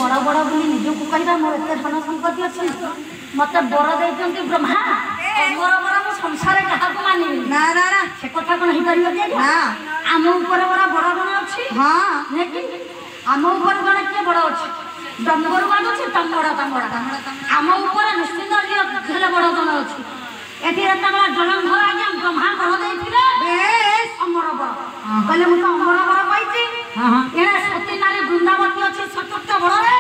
बड़ बड़ बोली निजक कहवा मोर एत धन संपत्ति अच्छी मत बर दे ब्रह्मा मोर बर मो संसार क्या मानि ना ना ना से कथा कौन हो पार ना आम ऊपर बड़ा बड़ गण अच्छी हाँ आम ऊपर गण किए बड़ अच्छी डंगर बांधुची तंबड़ा तंबड़ा आम ऊपर निश्चित बड़ गण अच्छी एटी बड़ा जलंधर आज्ञा ब्रह्मा बर दे अमर बर कहले मुझे अमर बर पाई एने सती नारी वृंदावती अच्छी चतुर्थ बड़े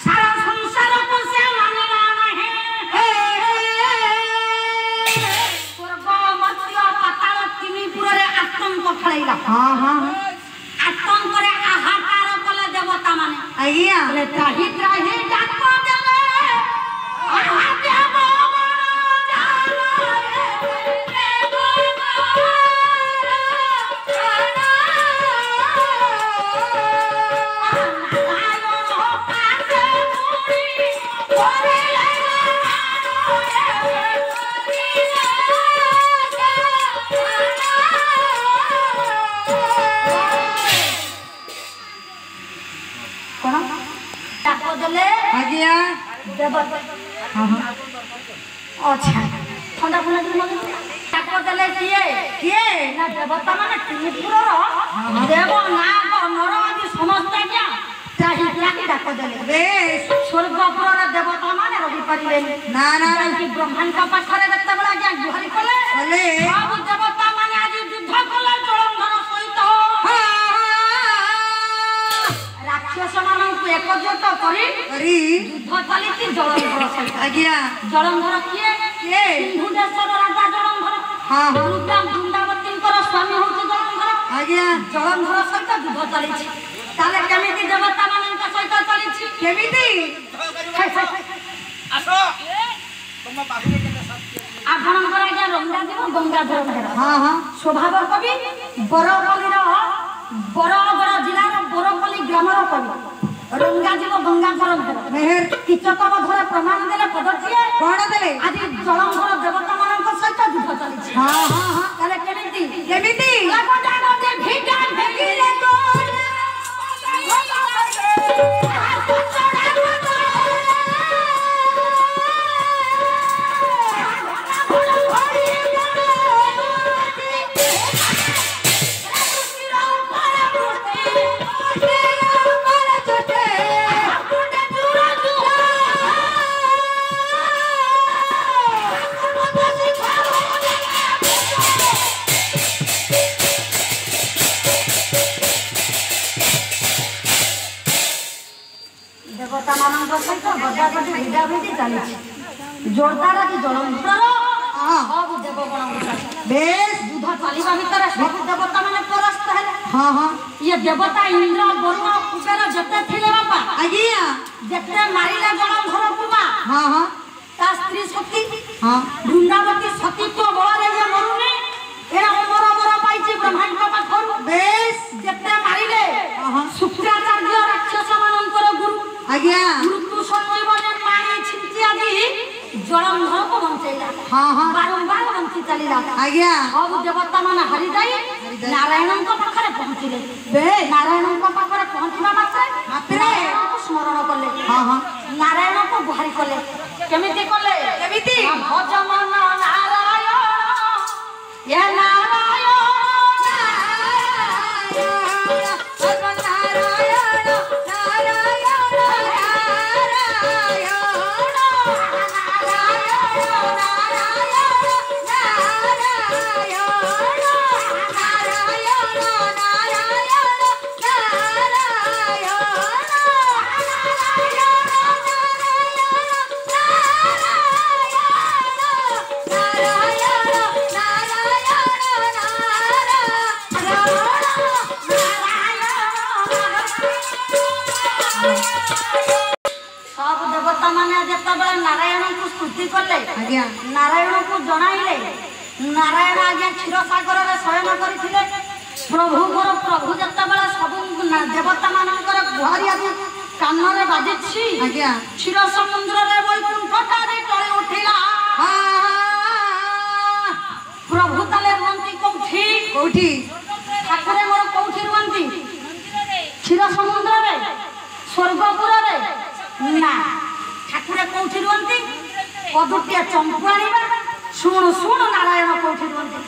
सारा संसार को से मानना नहीं स्वर्ग मर्त्य पाताल तीनपुर रे आतंक खेलैला हां हां आतंक रे आहाकार कले देवता माने आज्ञा बोले त्राही त्राही डाक देवे आहा देव आज्ञा देवता अच्छा ठंडा फुला देले किए किए ना देवता माने त्रिपुर देव नाग नर आदि समस्त आज्ञा त्राही त्राही डाक देले बेश स्वर्गपुर देवता माने रही परिले ना ना कि ब्रह्मांड का पाखरे देते बड़ा आज्ञा गुहारी कले सब देवता माने आज युद्ध कले जलंधर सहित राक्षस मानक एकजुट करी युद्ध चली जलंधर सहित आज्ञा जलंधर किए किए सिंधुदेशर राजा जलंधर हां वृंदावती स्वामी होची जलंधर आज्ञा जलंधर सहित युद्ध चली ताले केमिति देवता मानक सहित चली केमिति आसो तुम बाहुरे केते सत्य आपनकर आज्ञा रंगा देव गंगाधर मेहर हां हां स्वभाव कवि बरगड़ जिलार बरपल्ली ग्रामर कवि रंगा जीव गंगाधर मेहर किचक बधरे प्रमाण देले पदथिए कोन देले आज जलंधर देवता मानक सहित युद्ध चली हां हां हां ताले केमिति केमिति लागो जानो दे भिगा भेगिले तो जोरदार आज जलंधर सब देवगण बेश युद्ध चलवा भितर सब देवता माने परास्त हेले हां हां ये देवता इंद्र वरुण कुबेर जते थिले बापा आज्ञा जते मारिले जलंधर पुबा हां हां ता स्त्री सती हां वृंदावती सती तो बळरे जे मरुने एरा अमर अमर पाइछि ब्रह्मांड का पाखरु बेश जते मारिले हां शुक्राचार्य राक्षस मानकर गुरु आज्ञा मृत्यु संजीवने पानी छिंची आदि जलंधर को बंचैला हां हां बारंबार बंची चलीला आज्ञा सब देवता माने हरि जाई नारायण को पाखरे पहुंचिले बे नारायण को पाखरे पहुंचबा मात्रे नारायण को स्मरण करले हां हां नारायण को गुहारी करले केमिति भज मन नारायण ये नारायण नारायण को स्तुति कले नारायण को जणाइले नारायण आज्ञा क्षीर सागर रे शयन करथिले प्रभु जतबेले सब देवता मानकर गुहारी आदि कान रे बाजिछि आज्ञा क्षीर समुद्र रे वैकुंठ ठारे टळे उठिला प्रभु तले रुवंती कोठी ठाकुरे मोर कोठी रुवंती क्षीर समुद्र रे स्वर्गपुर रे ନା ଠାକୁର କୋଉଠି ରୁହନ୍ତି? ପଦୁଟିଏ ଚମ୍ପୁ ଆଣିବା। ଶୁଣୁ ଶୁଣୁ ନାରାୟଣ କୋଉଠି ରୁହନ୍ତି?